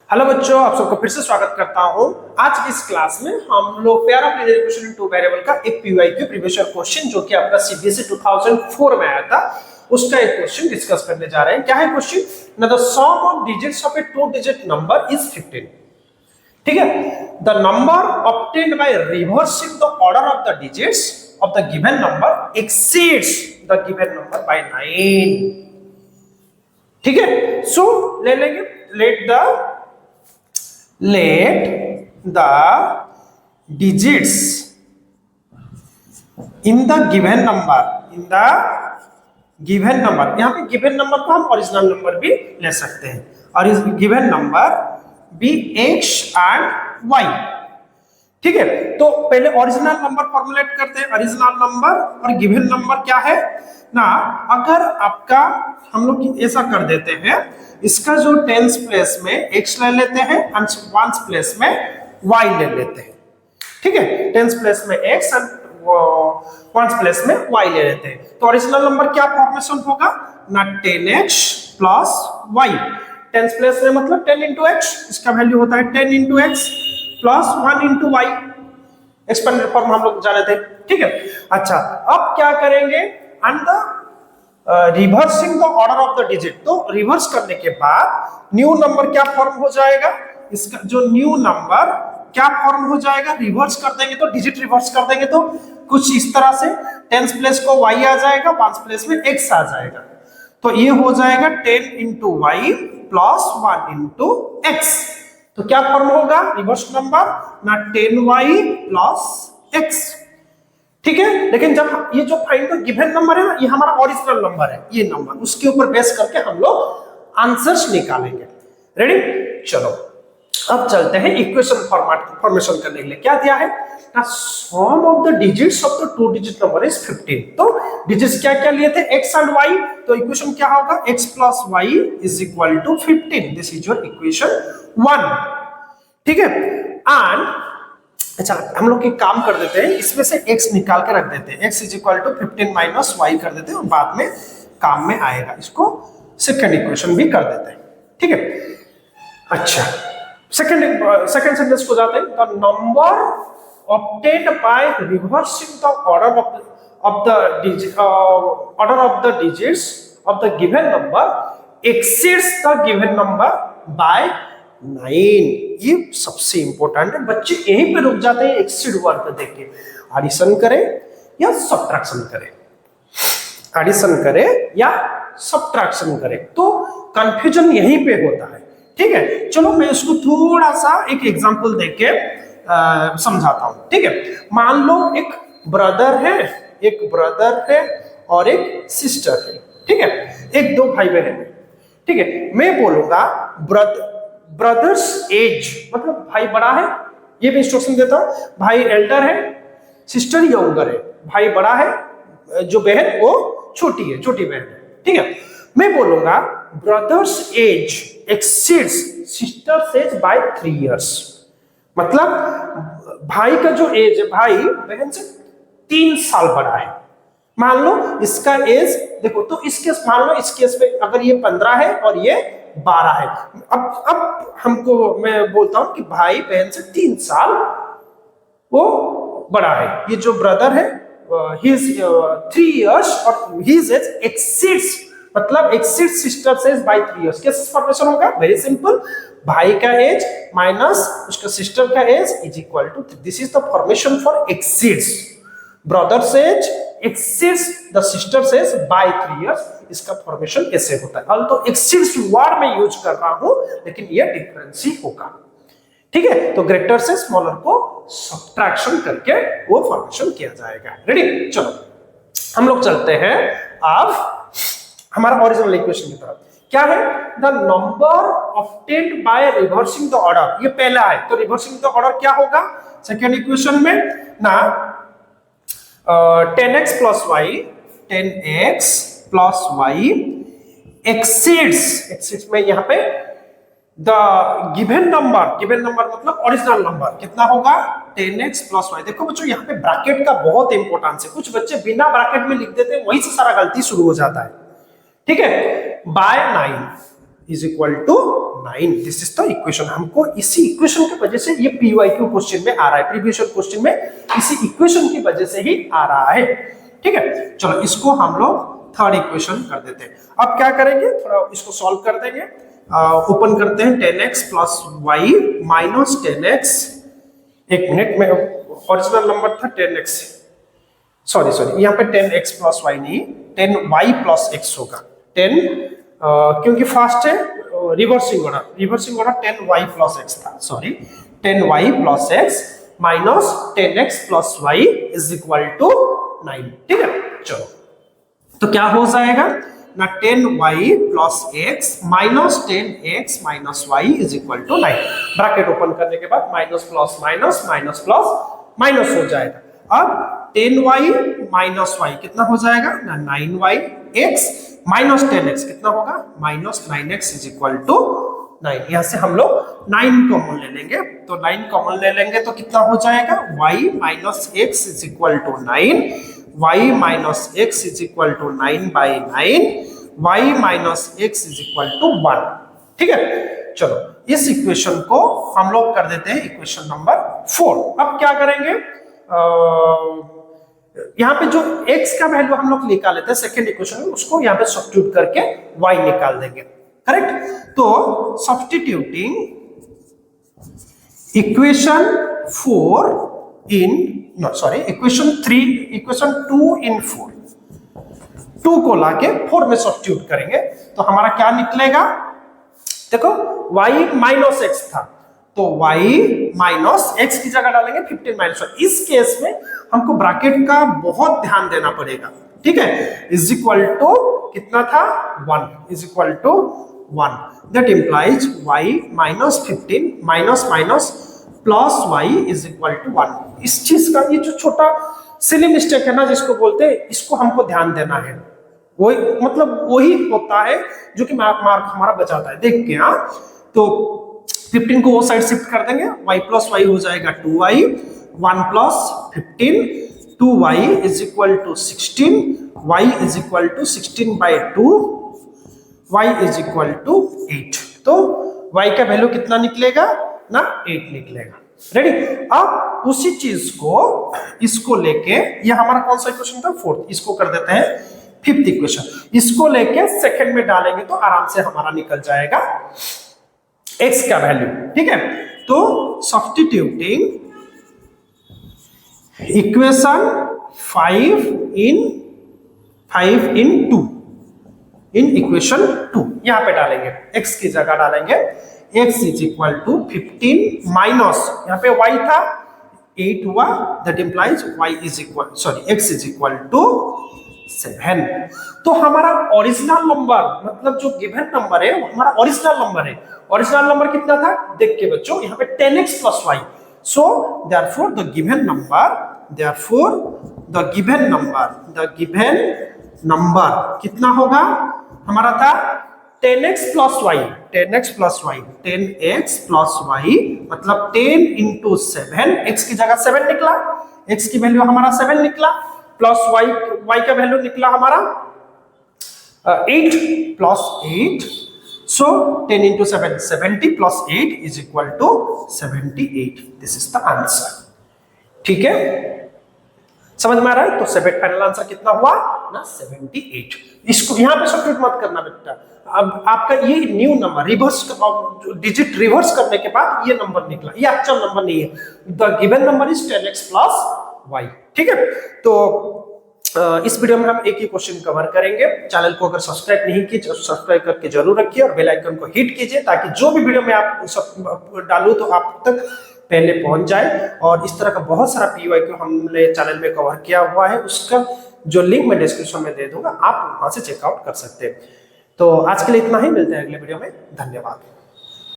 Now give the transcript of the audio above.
Hello बच्चों, आप सबको फिर से स्वागत करता हूं। आज की इस क्लास में हम लोग pair of linear equation in two variable का एक पीवाईक्यू प्रीवियस ईयर क्वेश्चन जो कि आपका सीबीएसई 2004 में आया था, उसका एक क्वेश्चन डिस्कस करने जा रहे हैं। क्या है क्वेश्चन? ना the sum of digits of a two digit number is 15। ठीक है, the number obtained by reversing the order of the digits of the given number exceeds the given number by 9। ठीक है, सो ले लेंगे let the digits in the given number यहां पे given number को हम ओरिजिनल नंबर भी ले सकते हैं और इस given number be x and y। ठीक है, तो पहले ओरिजिनल नंबर फॉर्मुलेट करते हैं। ओरिजिनल नंबर और गिवन नंबर क्या है ना, अगर आपका हम लोग ऐसा कर देते हैं, इसका जो टेंस प्लेस में x ले लेते हैं और वंस प्लेस में y ले लेते हैं। ठीक है, टेंस प्लेस में x और वंस प्लेस में y ले लेते हैं, तो ओरिजिनल नंबर क्या फॉर्मेशन होगा ना, 10x plus y। Tens place में मतलब 10 इंटू x, इसका वैल्यू होता है 10 into x plus 1 into y। Expanded form हम लोग जाने थे। ठीक है, अच्छा अब क्या करेंगे, and the reversing the order of the digit, तो रिवर्स करने के बाद न्यू नंबर क्या फॉर्म हो जाएगा, इसका जो न्यू नंबर क्या फॉर्म हो जाएगा, रिवर्स कर देंगे तो डिजिट रिवर्स कर देंगे तो कुछ इस तरह से टेंस प्लेस को y आ जाएगा, वंस प्लेस में x आ जाएगा, तो ये हो जाएगा 10 into y plus 1 into x। तो क्या फॉर्म होगा रिवर्स नंबर ना, 10y प्लस x। ठीक है, लेकिन जब ये जो फाइंड द गिवन नंबर है ना, ये हमारा ओरिजिनल नंबर है, ये नंबर उसके ऊपर बेस करके हम लोग आंसर्स निकालेंगे। रेडी, चलो अब चलते हैं इक्वेशन फॉर्मेशन करने के लिए। क्या दिया है ना, sum of the digits of the two digit number is 15। तो डिजिट्स क्या क्या लिए थे, x एंड y, तो इक्वेशन क्या होगा, x plus y is equal to 15। This is your equation 1। ठीक है, एंड अच्छा हम लोग एक काम कर देते हैं, इसमें से x निकाल के रख देते हैं, x is equal to 15 minus y कर देते हैं और बाद में काम में आएगा, इसको सेकंड इक्वेशन भी कर देते हैं। ठीक है, अच्छा सेकंड सेंटेंस को जाते हैं, the number obtained by reversing the order of the digits of the given number exceeds the given number by 9। ये सबसे इंपॉर्टेंट है, बच्चे यहीं पे रुक जाते हैं एक्सीड वर्ड को देख के। एडिशन करें या सब्ट्रैक्शन करें, एडिशन करें या सब्ट्रैक्शन करें, तो कंफ्यूजन यहीं पे होता है। ठीक है, चलो मैं इसको थोड़ा सा एक एग्जांपल देख के समझाता हूं। ठीक है, मान लो एक ब्रदर है और एक सिस्टर है। ठीक है, एक दो भाई बहन है। ठीक है, मैं बोलूंगा ब्रदर्स एज, मतलब भाई बड़ा है, ये भी इंस्ट्रक्शन देता हूं, भाई एल्डर है, सिस्टर यंगर है, भाई बड़ा है, जो बहन वो छोटी है, छोटी बहन है। ठीक है, मैं बोलूंगा brother's age exceeds sister's age by 3 years. मतलब भाई का जो एज है, भाई बहन से 3 साल बड़ा है। मान लो इसका एज देखो, तो इसके मान लो इस केस में अगर ये 15 है और ये 12 है। अब हमको मैं बोलता हूं कि भाई बहन से 3 साल वो बड़ा है। ये जो ब्रदर है ही इज 3 इयर्स और हिज एज एक्सीड्स, मतलब exceeds sister's age by 3 years. कैसे फॉर्मेशन होगा, वेरी सिंपल, भाई का एज माइनस उसका सिस्टर का age is equal to, this is the formation for exceeds. Brother's age exceeds the sister's age by 3 years, इसका formation ऐसे होता है। तो एक्सीड्स वर्ड में यूज कर रहा हूं, लेकिन ये डिफरेंस ही होगा। ठीक है, तो ग्रेटर से स्मॉलर को सब्ट्रैक्शन करके वो फॉर्मेशन किया जाएगा। रेडी, चलो हम लोग चलते हैं अब हमारा ओरिजिनल इक्वेशन की तरफ। क्या है, the number obtained by reversing the order, ये पहला है, तो रिवर्सिंग द ऑर्डर क्या होगा सेकेंड इक्वेशन में ना, 10x plus y, 10x plus y exceeds में यहाँ पे द गिवन नंबर मतलब ओरिजिनल नंबर कितना होगा, 10x प्लस वाई। देखो बच्चों, यहाँ पे ब्रैकेट का बहुत इंपॉर्टेंस है, कुछ बच्चे बिना ब्रैकेट में लिख देते हैं, वहीं से सारा गलती शुरू हो जाता है। ठीक है, by 9 is equal to 9। This is the equation. हमको इसी इक्वेशन की वजह से ये पीवाईक्यू क्वेश्चन में आ रहा है, प्रीवियस क्वेश्चन में इसी इक्वेशन की वजह से ही आ रहा है। ठीक है, चलो इसको हम लोग थर्ड इक्वेशन कर देते हैं। अब क्या करेंगे, थोड़ा इसको सॉल्व कर देंगे। ओपन करते हैं 10x plus Y minus 10x, एक मिनट में, ओरिजिनल नंबर था 10x, सॉरी यहाँ पे 10x प्लस वाई नहीं, 10y प्लस x होगा। 10 क्योंकि फास्ट है, reversing order 10y plus x था, sorry 10y plus x minus 10x plus y is equal to 9। ठीक है, चलो तो क्या हो जाएगा ना, 10y plus x minus 10x minus y is equal to 9। Bracket open करने के बाद minus plus minus minus plus minus हो जाएगा। अब 10y माइनस y कितना हो जाएगा ना, 9y x माइनस 10x कितना होगा, minus 9x is equal to 9। यहां से हम लोग 9 कॉमन ले लेंगे, तो 9 कॉमन ले लेंगे तो कितना हो जाएगा, y minus x is equal to 9, y minus x is equal to 9 by 9, y minus x is equal to 1। ठीक है, चलो इस इक्वेशन को हम लोग कर देते हैं इक्वेशन नंबर 4। अब क्या करेंगे, यहाँ पे जो x का वैल्यू हम लोग निकाल लेते हैं सेकेंड इक्वेशन में, उसको यहाँ पे सब्स्टिट्यूट करके y निकाल देंगे। करेक्ट, तो सब्स्टिट्यूटिंग इक्वेशन 4 इन इक्वेशन 2 इन 4, 2 को लाके 4 में सब्स्टिट्यूट करेंगे तो हमारा क्या निकलेगा, देखो y माइनस x था तो y माइनस x की जगह डालेंगे 15 माइनस 1। इस केस में हमको ब्रैकेट का बहुत ध्यान देना पड़ेगा। ठीक है, इज इक्वल टू कितना था, 1 is equal to 1, that implies y minus 15 minus minus plus y is equal to 1। इस चीज का ये जो छोटा सिली मिस्टेक है ना जिसको बोलते हैं, इसको हमको ध्यान देना है। वही मतलब वही होता है जो कि मार्क हमारा बचाता है। देख के हाँ, तो 15 को वो साइड शिफ्ट कर देंगे, y प्लस y हो जाएगा 2y, 1 plus 15, 2y is equal to 16, y is equal to 16 by 2, y is equal to 8। तो y का वैल्यू कितना निकलेगा ना, 8 निकलेगा। रेडी, अब उसी चीज को इसको लेके, ये हमारा कौन सा इक्वेशन था, 4th, इसको कर देते हैं 5th इक्वेशन। इसको लेके सेकंड में डालेंगे तो आराम से हमारा निकल जाएगा x का वैल्यू। ठीक है, तो substituting equation 5 in 2 in equation 2 यहां पे डालेंगे, x की जगह डालेंगे x is equal to 15 minus, यहाँ पे y था 8 हुआ, that implies y is equal x is equal to 7। तो हमारा ओरिजिनल नंबर, मतलब जो गिवन नंबर है वो हमारा ओरिजिनल नंबर है। ओरिजिनल नंबर कितना था, देख के बच्चों, यहाँ पे 10x plus y, so therefore the given number कितना होगा, हमारा था 10x plus y, 10x plus y मतलब 10 इंटू 7, x की जगह 7 निकला, x की वैल्यू हमारा 7 निकला, प्लस y का वैल्यू निकला हमारा 8 plus 8, so 10 into 7 70 plus 8 is equal to 78। This is the answer. ठीक है, समझ में आ रहा है? तो फाइनल आंसर कितना हुआ ना, 78। इसको यहाँ पे सब्स्टिट्यूट मत करना बेटा, अब आपका ये new number reverse, digit reverse करने के बाद ये नंबर निकला, ये एक्चुअल नंबर नहीं है। The given number is 10x plus y। ठीक है, तो इस वीडियो में हम एक ही क्वेश्चन कवर करेंगे। चैनल को अगर सब्सक्राइब नहीं किए तो सब्सक्राइब करके जरूर रखिए और बेल आइकन को हिट कीजिए, ताकि जो भी वीडियो मैं आप डालूं तो आप तक पहले पहुंच जाए। और इस तरह का बहुत सारा पीवाईक्यू हमने चैनल में कवर किया हुआ है, उसका जो लिंक मैं डिस्क्रिप्शन में दे दूंगा, आप वहां से चेकआउट कर सकते हैं। तो आज के लिए इतना ही, मिलते हैं अगले वीडियो में। धन्यवाद।